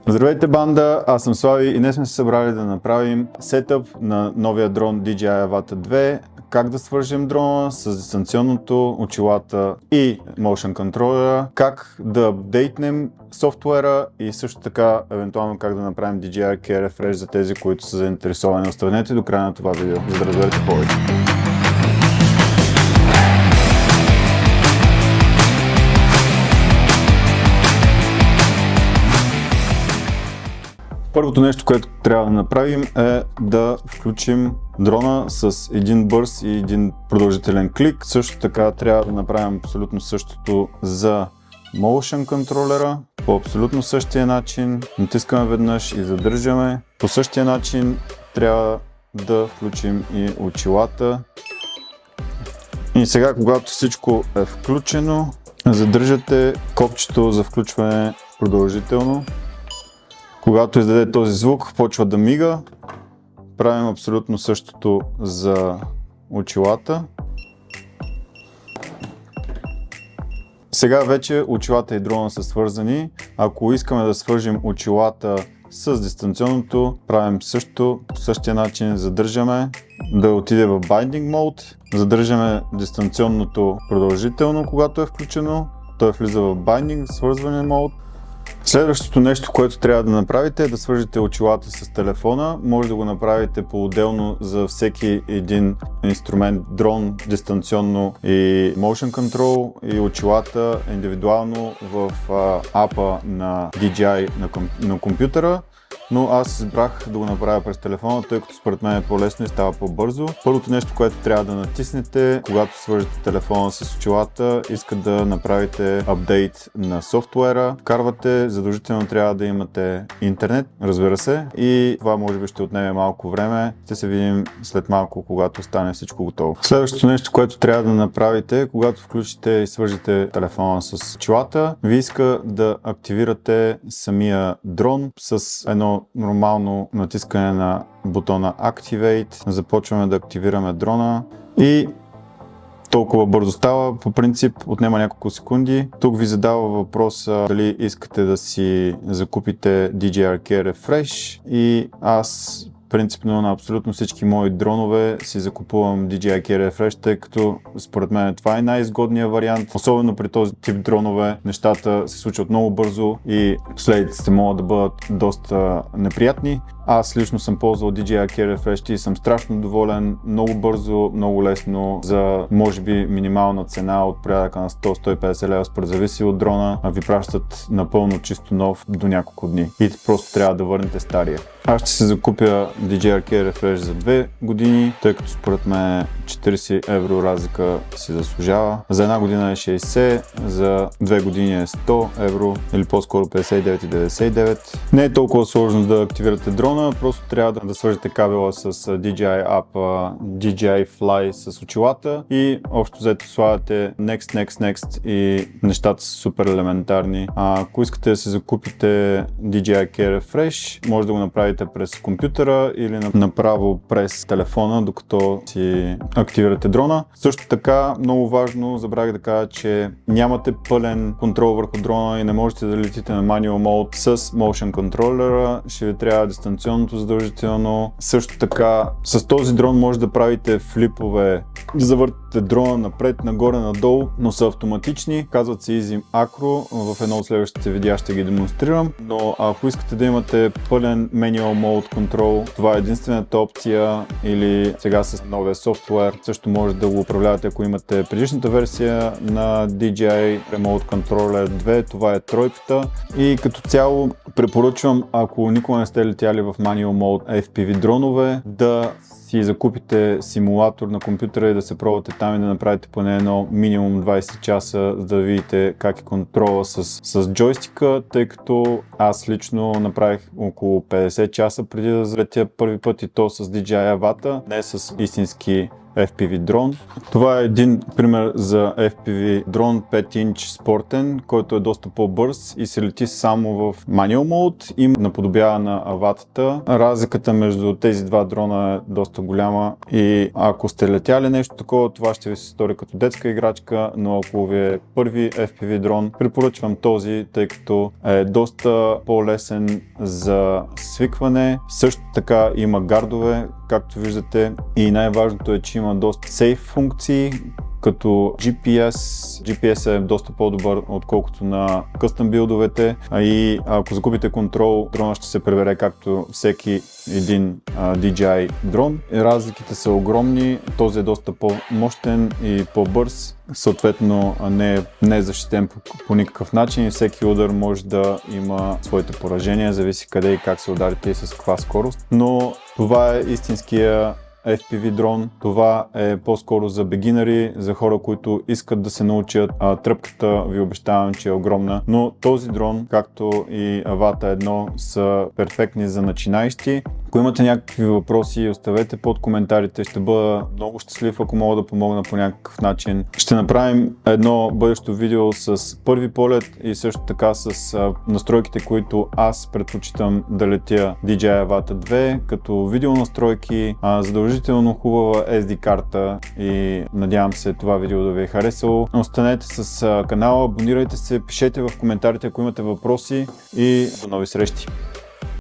Здравейте, банда! Аз съм Слави и днес сме се събрали да направим сетъп на новия дрон DJI Avata 2, как да свържем дрона с дистанционното, очилата и motion контролера, как да апдейтнем софтуера и също така евентуално как да направим DJI Care Refresh за тези, които са заинтересовани. Останете до края на това видео, за да разберете повече. Първото нещо, което трябва да направим е да включим дрона с един бърз и един продължителен клик. Също така трябва да направим абсолютно същото за motion контролера. По абсолютно същия начин натискаме веднъж и задържаме. По същия начин трябва да включим и очилата. И сега, когато всичко е включено, задържате копчето за включване продължително. Когато издаде този звук, почва да мига. Правим абсолютно същото за очилата. Сега вече очилата и дрона са свързани. Ако искаме да свържим очилата с дистанционното, правим също по същия начин. Задържаме да отиде в Binding Mode. Задържаме дистанционното продължително, когато е включено. Той влиза в Binding, свързване мод. Следващото нещо, което трябва да направите е да свържете очилата с телефона. Може да го направите по-отделно за всеки един инструмент, дрон, дистанционно и motion control, и очилата индивидуално в апа на DJI на компютъра. Но аз избрах да го направя през телефона, тъй като според мен е по-лесно и става по-бързо. Първото нещо, което трябва да натиснете, когато свържете телефона с очилата, иска да направите апдейт на софтуера. Вкарвате, задължително трябва да имате интернет, разбира се, и това може би ще отнеме малко време. Ще се видим след малко, когато стане всичко готово. Следващото нещо, което трябва да направите, когато включите и свържете телефона с очилата, ви иска да активирате самия дрон с едно нормално натискане на бутона Activate. Започваме да активираме дрона и толкова бързо става. По принцип отнема няколко секунди. Тук ви задава въпроса дали искате да си закупите DJI Care Refresh и аз принципно на абсолютно всички мои дронове си закупувам DJI Care Refresh, тъй като според мен това е най-изгодният вариант. Особено при този тип дронове нещата се случват много бързо и последиците могат да бъдат доста неприятни. Аз лично съм ползвал DJI Care Refresh и съм страшно доволен, много бързо, много лесно, за може би минимална цена от порядъка на 100-150 лева, според зависи от дрона, ви пращат напълно чисто нов до няколко дни и просто трябва да върнете стария. Аз ще се закупя DJI Care Refresh за 2 години, тъй като според мен 40 евро разлика си заслужава. За една година е 60, за 2 години е 100 евро или по-скоро 59,99. Не е толкова сложно да активирате дрона, просто трябва да свържете кабела с DJI App, DJI Fly с очилата и общо взето слагате Next и нещата са супер елементарни. Ако искате да си закупите DJI Care Refresh, може да го направите през компютъра или направо през телефона, докато си активирате дрона. Също така, много важно, забравих да кажа, че нямате пълен контрол върху дрона и не можете да летите на manual mode с motion контролера. Ще ви трябва дистанционното задължително. Също така, с този дрон може да правите флипове, да завъртите дрона напред, нагоре, надолу, но са автоматични. Казват се Easy Acro. В едно от следващите видеа ще ги демонстрирам. Но ако искате да имате пълен manual mode контрол, това е единствената опция, или сега с новия софтуер също може да го управлявате, ако имате предишната версия на DJI Remote Controller 2, това е тройката. И като цяло препоръчвам, ако никога не сте летяли в manual mode FPV дронове, да си закупите симулатор на компютъра и да се пробвате там и да направите поне едно минимум 20 часа, за да видите как е контрола с джойстика, тъй като аз лично направих около 50 часа преди да залетя първи път, и то с DJI Avata, не с истински FPV дрон. Това е един пример за FPV дрон 5-инч спортен, който е доста по-бърз и се лети само в manual mode и наподобява на аватата. Разликата между тези два дрона е доста голяма и ако сте летяли нещо такова, това ще ви се стори като детска играчка, но ако ви е първи FPV дрон, препоръчвам този, тъй като е доста по-лесен за свикване. Също така има гардове, както виждате, и най-важното е, че има доста сейф функции, като GPS е доста по-добър, отколкото на къстъм билдовете, и ако загубите контрол, дрона ще се пребере както всеки един DJI дрон. Разликите са огромни, този е доста по-мощен и по-бърз, съответно не е защитен по никакъв начин и всеки удар може да има своите поражения, зависи къде и как се ударите и с каква скорост, но това е истинския FPV дрон. Това е по-скоро за бегинери, за хора, които искат да се научат. Тръпката ви обещавам, че е огромна, но този дрон, както и Avata 1, са перфектни за начинаещи. Ако имате някакви въпроси, оставете под коментарите. Ще бъда много щастлив, ако мога да помогна по някакъв начин. Ще направим едно бъдещо видео с първи полет и също така с настройките, които аз предпочитам да летя DJI Avata 2, като видеонастройки, задължително хубава SD карта, и надявам се това видео да ви е харесало. Останете с канала, абонирайте се, пишете в коментарите, ако имате въпроси, и до нови срещи!